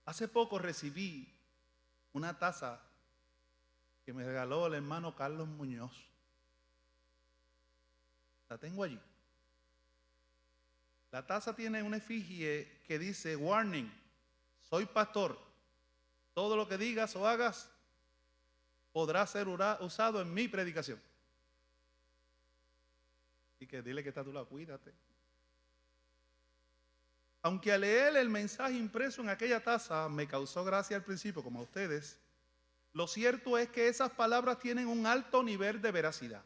Hace poco recibí una taza que me regaló el hermano Carlos Muñoz. La tengo allí. La taza tiene una efigie que dice: warning, soy pastor. Todo lo que digas o hagas podrá ser usado en mi predicación. Así que dile que está a tu lado, cuídate. Aunque al leer el mensaje impreso en aquella taza me causó gracia al principio, como a ustedes, lo cierto es que esas palabras tienen un alto nivel de veracidad.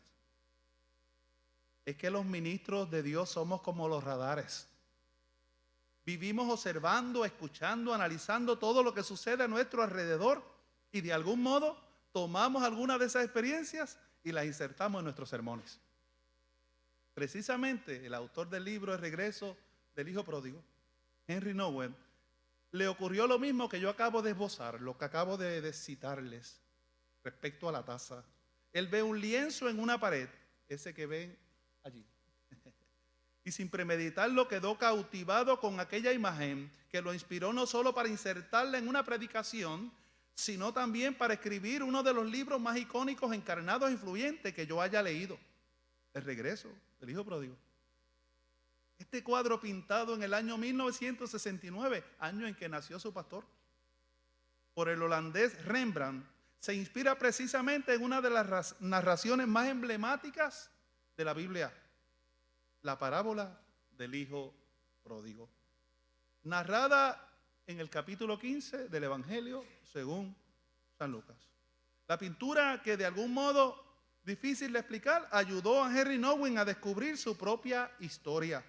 Es que los ministros de Dios somos como los radares. Vivimos observando, escuchando, analizando todo lo que sucede a nuestro alrededor y de algún modo tomamos alguna de esas experiencias y las insertamos en nuestros sermones. Precisamente el autor del libro El regreso del hijo pródigo, Henry Nouwen, le ocurrió lo mismo que yo acabo de esbozar, lo que acabo de citarles respecto a la taza. Él ve un lienzo en una pared, ese que ven allí, y sin premeditarlo quedó cautivado con aquella imagen que lo inspiró no solo para insertarla en una predicación, sino también para escribir uno de los libros más icónicos, encarnados e influyentes que yo haya leído, El regreso del hijo pródigo. Este cuadro, pintado en el año 1969, año en que nació su pastor, por el holandés Rembrandt, se inspira precisamente en una de las narraciones más emblemáticas de la Biblia, la parábola del hijo pródigo, narrada en el capítulo 15 del Evangelio según San Lucas. La pintura, que de algún modo difícil de explicar, ayudó a Henry Nouwen a descubrir su propia historia.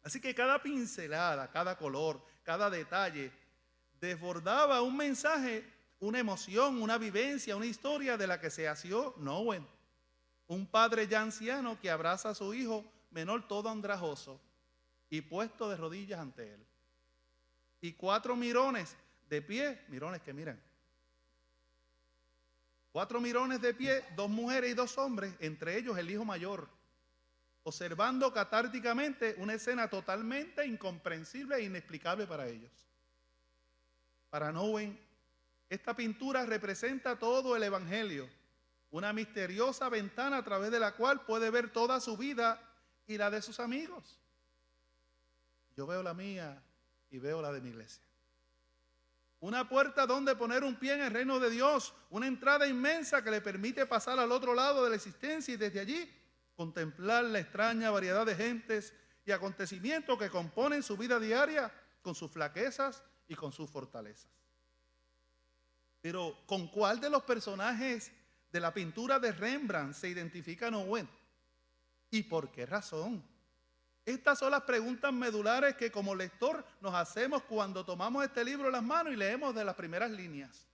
Así que cada pincelada, cada color, cada detalle desbordaba un mensaje, una emoción, una vivencia, una historia de la que se asió Nouwen, un padre ya anciano que abraza a su hijo menor todo andrajoso y puesto de rodillas ante él. Y 4 mirones de pie, mirones que miran, 4 mirones de pie, 2 mujeres y 2 hombres, entre ellos el hijo mayor, observando catárticamente una escena totalmente incomprensible e inexplicable para ellos. Para Nouwen, esta pintura representa todo el Evangelio, una misteriosa ventana a través de la cual puede ver toda su vida y la de sus amigos. Yo veo la mía y veo la de mi iglesia. Una puerta donde poner un pie en el reino de Dios, una entrada inmensa que le permite pasar al otro lado de la existencia y desde allí contemplar la extraña variedad de gentes y acontecimientos que componen su vida diaria, con sus flaquezas y con sus fortalezas. Pero ¿con cuál de los personajes de la pintura de Rembrandt se identifica Nouwen? ¿Y por qué razón? Estas son las preguntas medulares que como lector nos hacemos cuando tomamos este libro en las manos y leemos de las primeras líneas,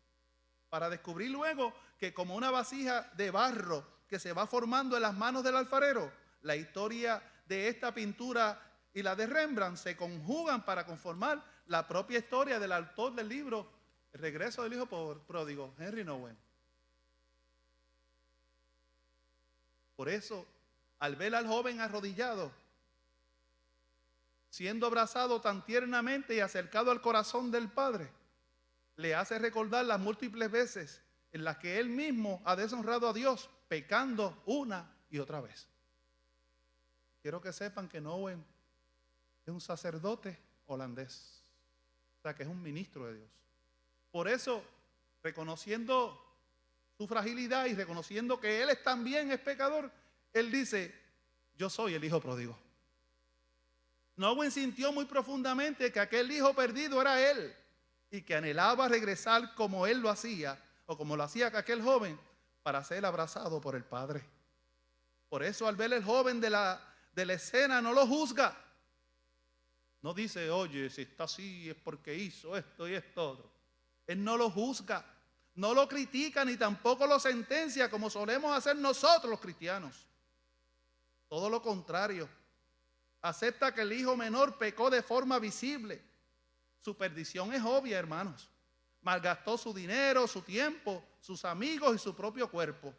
para descubrir luego que, como una vasija de barro que se va formando en las manos del alfarero, la historia de esta pintura y la de Rembrandt se conjugan para conformar la propia historia del autor del libro El regreso del hijo pródigo, Henry Nouwen. Por eso, al ver al joven arrodillado, siendo abrazado tan tiernamente y acercado al corazón del Padre, le hace recordar las múltiples veces en las que él mismo ha deshonrado a Dios, pecando una y otra vez. Quiero que sepan que Nouwen es un sacerdote holandés, o sea que es un ministro de Dios. Por eso, reconociendo su fragilidad y reconociendo que él también es pecador, él dice: yo soy el hijo pródigo. Nouwen sintió muy profundamente que aquel hijo perdido era él y que anhelaba regresar como él lo hacía, o como lo hacía aquel joven, para ser abrazado por el Padre. Por eso, al ver el joven de la escena, no lo juzga. No dice: oye, si está así es porque hizo esto y esto otro. Él no lo juzga, no lo critica, ni tampoco lo sentencia como solemos hacer nosotros los cristianos. Todo lo contrario. Acepta que el hijo menor pecó de forma visible. Su perdición es obvia, hermanos. Malgastó su dinero, su tiempo, sus amigos y su propio cuerpo.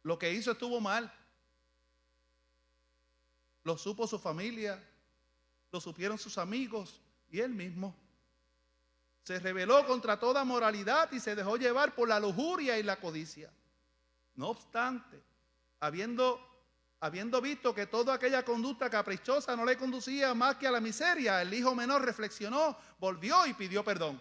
Lo que hizo estuvo mal. Lo supo su familia, lo supieron sus amigos y él mismo. Se rebeló contra toda moralidad y se dejó llevar por la lujuria y la codicia. No obstante, habiendo visto que toda aquella conducta caprichosa no le conducía más que a la miseria, el hijo menor reflexionó, volvió y pidió perdón.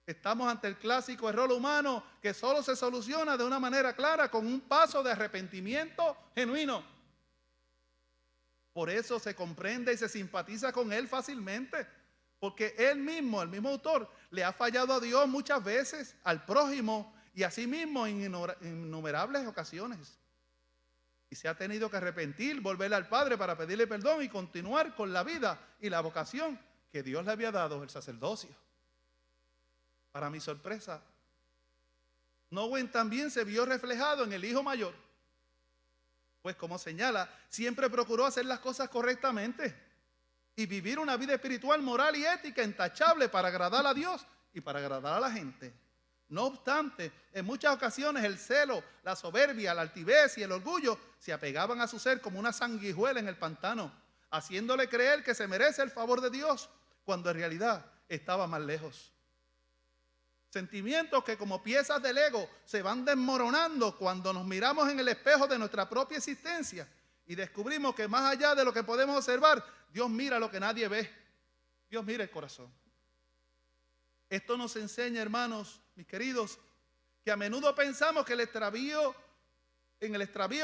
Estamos ante el clásico error humano que solo se soluciona de una manera clara con un paso de arrepentimiento genuino. Por eso se comprende y se simpatiza con él fácilmente, porque él mismo, el mismo autor, le ha fallado a Dios muchas veces, al prójimo y a sí mismo en innumerables ocasiones. Y se ha tenido que arrepentir, volverle al Padre para pedirle perdón y continuar con la vida y la vocación que Dios le había dado, el sacerdocio. Para mi sorpresa, Nowen también se vio reflejado en el hijo mayor, pues como señala, siempre procuró hacer las cosas correctamente y vivir una vida espiritual, moral y ética intachable para agradar a Dios y para agradar a la gente. No obstante, en muchas ocasiones el celo, la soberbia, la altivez y el orgullo se apegaban a su ser como una sanguijuela en el pantano, haciéndole creer que se merece el favor de Dios, cuando en realidad estaba más lejos. Sentimientos que como piezas del ego se van desmoronando cuando nos miramos en el espejo de nuestra propia existencia y descubrimos que más allá de lo que podemos observar, Dios mira lo que nadie ve. Dios mira el corazón. Esto nos enseña, hermanos, mis queridos, que a menudo pensamos que el extravío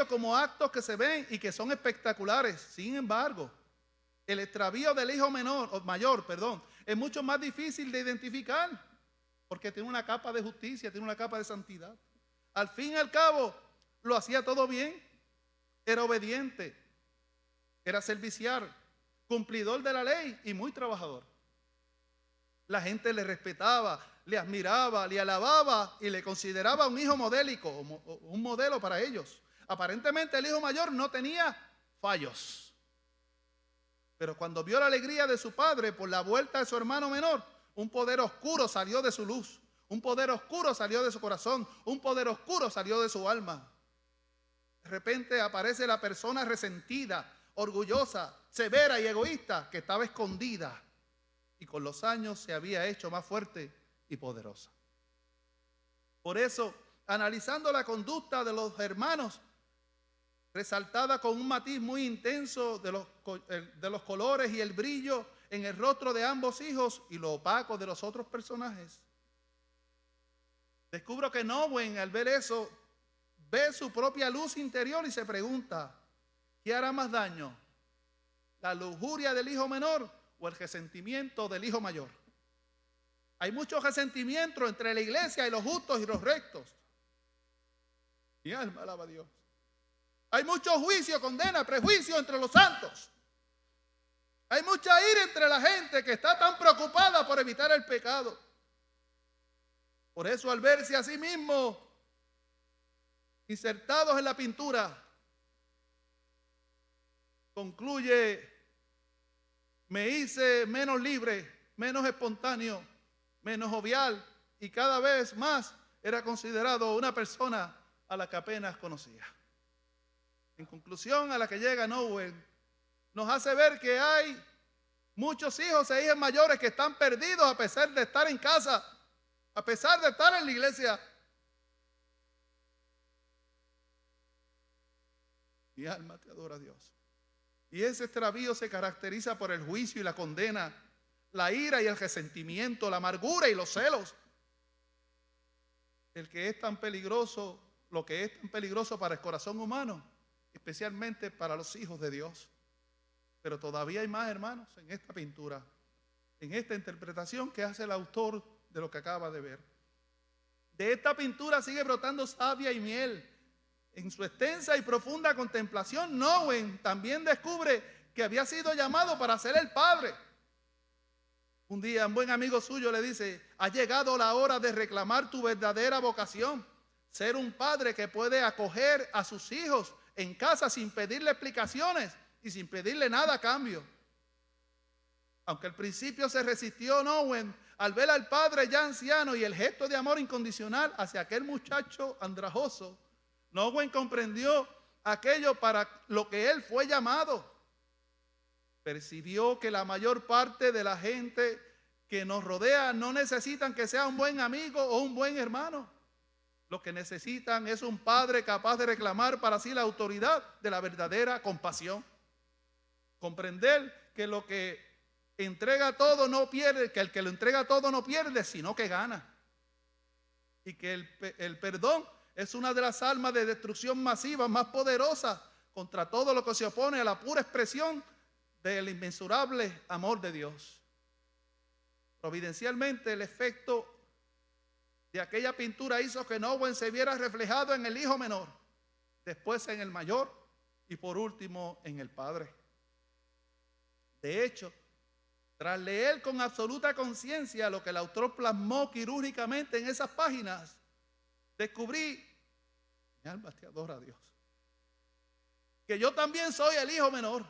como actos que se ven y que son espectaculares. Sin embargo, el extravío del hijo mayor, es mucho más difícil de identificar, porque tiene una capa de justicia, tiene una capa de santidad. Al fin y al cabo, lo hacía todo bien. Era obediente, era servicial, cumplidor de la ley y muy trabajador. La gente le respetaba, le admiraba, le alababa y le consideraba un hijo modélico, un modelo para ellos. Aparentemente el hijo mayor no tenía fallos. Pero cuando vio la alegría de su padre por la vuelta de su hermano menor, un poder oscuro salió de su luz, un poder oscuro salió de su corazón, un poder oscuro salió de su alma. De repente aparece la persona resentida, orgullosa, severa y egoísta que estaba escondida y con los años se había hecho más fuerte y poderosa. Por eso, analizando la conducta de los hermanos, resaltada con un matiz muy intenso de los colores y el brillo en el rostro de ambos hijos y lo opaco de los otros personajes, descubro que Nowen, al ver eso, ve su propia luz interior y se pregunta, ¿qué hará más daño? ¿La lujuria del hijo menor o el resentimiento del hijo mayor? Hay mucho resentimiento entre la iglesia y los justos y los rectos. Mi alma alaba a Dios. Hay mucho juicio, condena, prejuicio entre los santos. Hay mucha ira entre la gente que está tan preocupada por evitar el pecado. Por eso, al verse a sí mismos insertados en la pintura, concluye: me hice menos libre, menos espontáneo, menos jovial y cada vez más era considerado una persona a la que apenas conocía. En conclusión, a la que llega Nowen, nos hace ver que hay muchos hijos e hijas mayores que están perdidos a pesar de estar en casa, a pesar de estar en la iglesia. Mi alma te adora, Dios. Y ese extravío se caracteriza por el juicio y la condena, la ira y el resentimiento, la amargura y los celos. Lo que es tan peligroso para el corazón humano, especialmente para los hijos de Dios. Pero todavía hay más, hermanos, en esta pintura, en esta interpretación que hace el autor de lo que acaba de ver. De esta pintura sigue brotando savia y miel. En su extensa y profunda contemplación, Nowen también descubre que había sido llamado para ser el padre. Un día un buen amigo suyo le dice: ha llegado la hora de reclamar tu verdadera vocación, ser un padre que puede acoger a sus hijos en casa sin pedirle explicaciones y sin pedirle nada a cambio. Aunque al principio se resistió Nowen al ver al padre ya anciano y el gesto de amor incondicional hacia aquel muchacho andrajoso, Nowen comprendió aquello para lo que él fue llamado. Percibió que la mayor parte de la gente que nos rodea no necesitan que sea un buen amigo o un buen hermano. Lo que necesitan es un padre capaz de reclamar para sí la autoridad de la verdadera compasión. Comprender que lo que entrega todo no pierde, que el que lo entrega todo no pierde, sino que gana. Y que el perdón es una de las armas de destrucción masiva más poderosas contra todo lo que se opone a la pura expresión del inmensurable amor de Dios. Providencialmente, el efecto de aquella pintura hizo que Nowen se viera reflejado en el hijo menor, después en el mayor y por último en el padre. De hecho, tras leer con absoluta conciencia lo que el autor plasmó quirúrgicamente en esas páginas, descubrí, mi alma te adora a Dios, que yo también soy el hijo menor,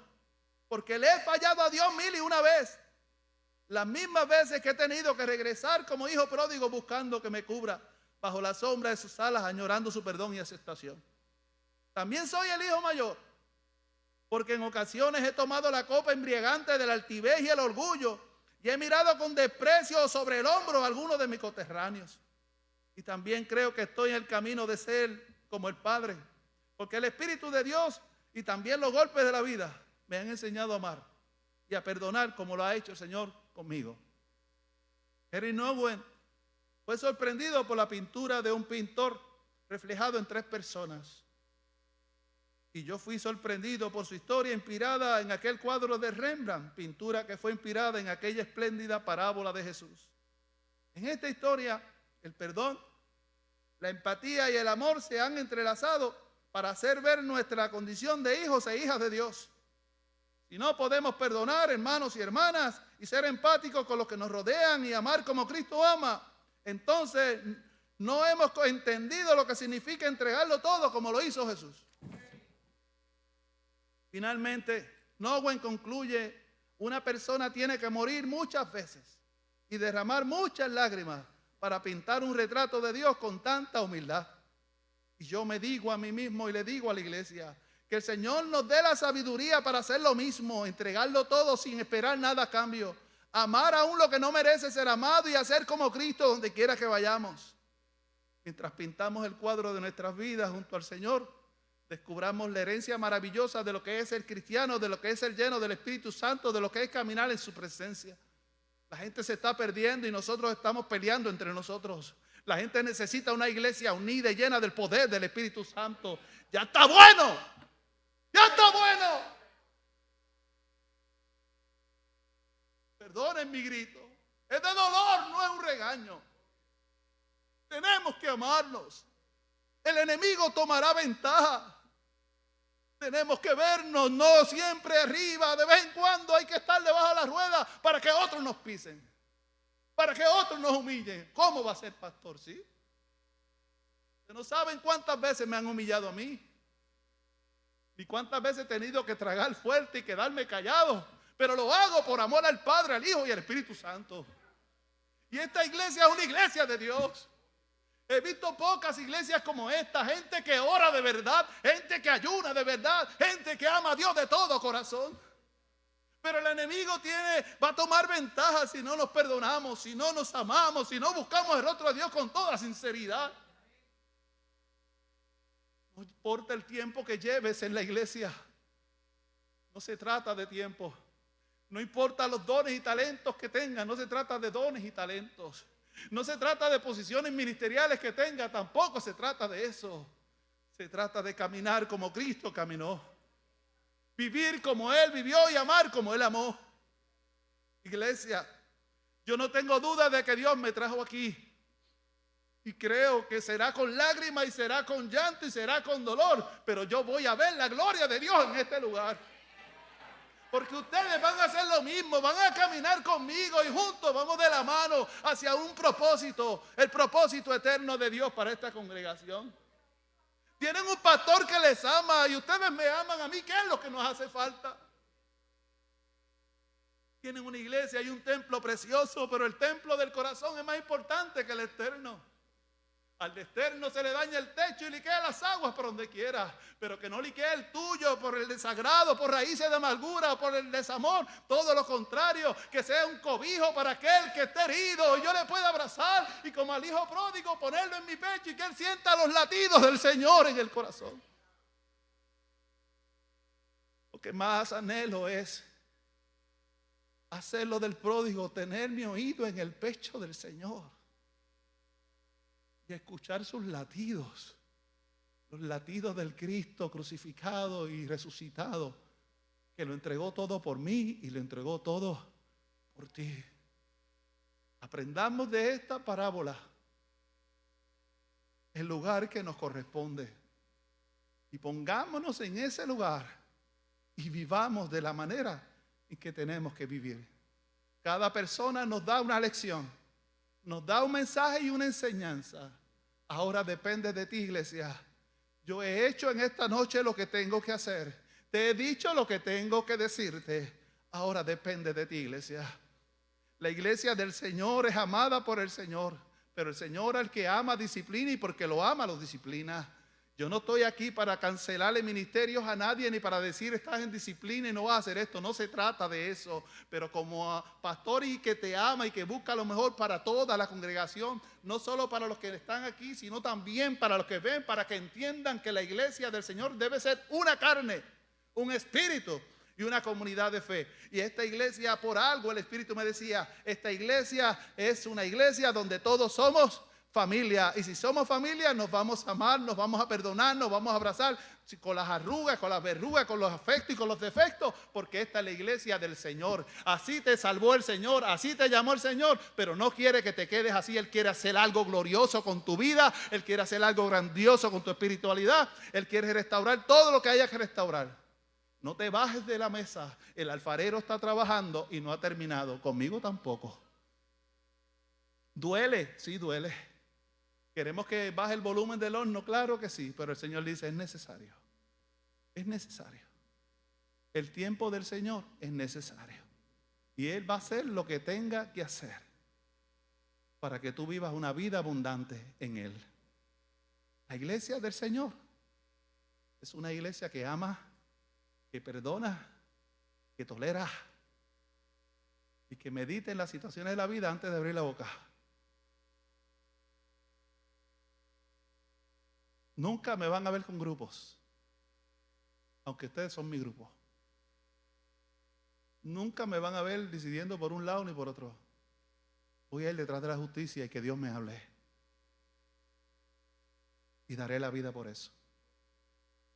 porque le he fallado a Dios 1001 veces. Las mismas veces que he tenido que regresar como hijo pródigo buscando que me cubra bajo la sombra de sus alas, añorando su perdón y aceptación. También soy el hijo mayor, porque en ocasiones he tomado la copa embriagante de la altivez y el orgullo y he mirado con desprecio sobre el hombro a algunos de mis coterráneos. Y también creo que estoy en el camino de ser como el Padre, porque el Espíritu de Dios y también los golpes de la vida me han enseñado a amar y a perdonar como lo ha hecho el Señor conmigo. Henry Nowen fue sorprendido por la pintura de un pintor reflejado en 3 personas. Y yo fui sorprendido por su historia inspirada en aquel cuadro de Rembrandt, pintura que fue inspirada en aquella espléndida parábola de Jesús. En esta historia, el perdón, la empatía y el amor se han entrelazado para hacer ver nuestra condición de hijos e hijas de Dios. Si no podemos perdonar, hermanos y hermanas, y ser empáticos con los que nos rodean y amar como Cristo ama, entonces no hemos entendido lo que significa entregarlo todo como lo hizo Jesús. Finalmente, Nowen concluye, una persona tiene que morir muchas veces y derramar muchas lágrimas para pintar un retrato de Dios con tanta humildad. Y yo me digo a mí mismo y le digo a la iglesia, que el Señor nos dé la sabiduría para hacer lo mismo, entregarlo todo sin esperar nada a cambio, amar aún lo que no merece ser amado y hacer como Cristo donde quiera que vayamos. Mientras pintamos el cuadro de nuestras vidas junto al Señor, descubramos la herencia maravillosa de lo que es el cristiano, de lo que es el lleno del Espíritu Santo, de lo que es caminar en su presencia. La gente se está perdiendo y nosotros estamos peleando entre nosotros. La gente necesita una iglesia unida y llena del poder del Espíritu Santo. ¡Ya está bueno! ¡Ya está bueno! Perdonen mi grito. Es de dolor, no es un regaño. Tenemos que amarnos. El enemigo tomará ventaja. Tenemos que vernos, no siempre arriba. De vez en cuando hay que estar debajo de la rueda para que otros nos pisen, para que otros nos humillen. ¿Cómo va a ser, pastor? ¿Sí? Ustedes no saben cuántas veces me han humillado a mí. Y cuántas veces he tenido que tragar fuerte y quedarme callado. Pero lo hago por amor al Padre, al Hijo y al Espíritu Santo. Y esta iglesia es una iglesia de Dios. He visto pocas iglesias como esta. Gente que ora de verdad. Gente que ayuna de verdad. Gente que ama a Dios de todo corazón. Pero el enemigo va a tomar ventaja si no nos perdonamos, si no nos amamos, si no buscamos el rostro de Dios con toda sinceridad. No importa el tiempo que lleves en la iglesia. No se trata de tiempo. No importa los dones y talentos que tengas. No se trata de dones y talentos. No se trata de posiciones ministeriales que tenga. Tampoco se trata de eso. Se trata de caminar como Cristo caminó. Vivir como Él vivió y amar como Él amó. Iglesia, yo no tengo duda de que Dios me trajo aquí. Y creo que será con lágrimas y será con llanto y será con dolor. Pero yo voy a ver la gloria de Dios en este lugar. Porque ustedes van a hacer lo mismo, van a caminar conmigo y juntos vamos de la mano hacia un propósito, el propósito eterno de Dios para esta congregación. Tienen un pastor que les ama y ustedes me aman a mí. ¿Qué es lo que nos hace falta? Tienen una iglesia y un templo precioso, pero el templo del corazón es más importante que el externo. Al externo se le daña el techo y liquea las aguas por donde quiera, pero que no liquee el tuyo por el desagrado, por raíces de amargura, por el desamor. Todo lo contrario, que sea un cobijo para aquel que esté herido y yo le pueda abrazar y como al hijo pródigo ponerlo en mi pecho y que él sienta los latidos del Señor en el corazón. Lo que más anhelo es hacerlo del pródigo, tener mi oído en el pecho del Señor y escuchar sus latidos, los latidos del Cristo crucificado y resucitado, que lo entregó todo por mí y lo entregó todo por ti. Aprendamos de esta parábola el lugar que nos corresponde y pongámonos en ese lugar y vivamos de la manera en que tenemos que vivir. Cada persona nos da una lección, nos da un mensaje y una enseñanza. Ahora depende de ti, iglesia. Yo he hecho en esta noche lo que tengo que hacer. Te he dicho lo que tengo que decirte. Ahora depende de ti, iglesia. La iglesia del Señor es amada por el Señor, pero el Señor al que ama disciplina y porque lo ama lo disciplina. Yo no estoy aquí para cancelarle ministerios a nadie ni para decir estás en disciplina y no vas a hacer esto. No se trata de eso. Pero como pastor y que te ama y que busca lo mejor para toda la congregación, no solo para los que están aquí, sino también para los que ven, para que entiendan que la iglesia del Señor debe ser una carne, un espíritu y una comunidad de fe. Y esta iglesia, por algo el Espíritu me decía, esta iglesia es una iglesia donde todos somos familia, y si somos familia nos vamos a amar, nos vamos a perdonar, nos vamos a abrazar con las arrugas, con las verrugas, con los afectos y con los defectos, porque esta es la iglesia del Señor. Así te salvó el Señor, así te llamó el Señor, pero no quiere que te quedes así. Él quiere hacer algo glorioso con tu vida, Él quiere hacer algo grandioso con tu espiritualidad, Él quiere restaurar todo lo que haya que restaurar. No te bajes de la mesa, el alfarero está trabajando y no ha terminado, conmigo tampoco. ¿Duele? Sí, duele. ¿Queremos que baje el volumen del horno? Claro que sí, pero el Señor dice, es necesario. Es necesario. El tiempo del Señor es necesario. Y Él va a hacer lo que tenga que hacer para que tú vivas una vida abundante en Él. La iglesia del Señor es una iglesia que ama, que perdona, que tolera y que medita en las situaciones de la vida antes de abrir la boca. Nunca me van a ver con grupos, aunque ustedes son mi grupo. Nunca me van a ver decidiendo por un lado ni por otro. Voy a ir detrás de la justicia y que Dios me hable. Y daré la vida por eso.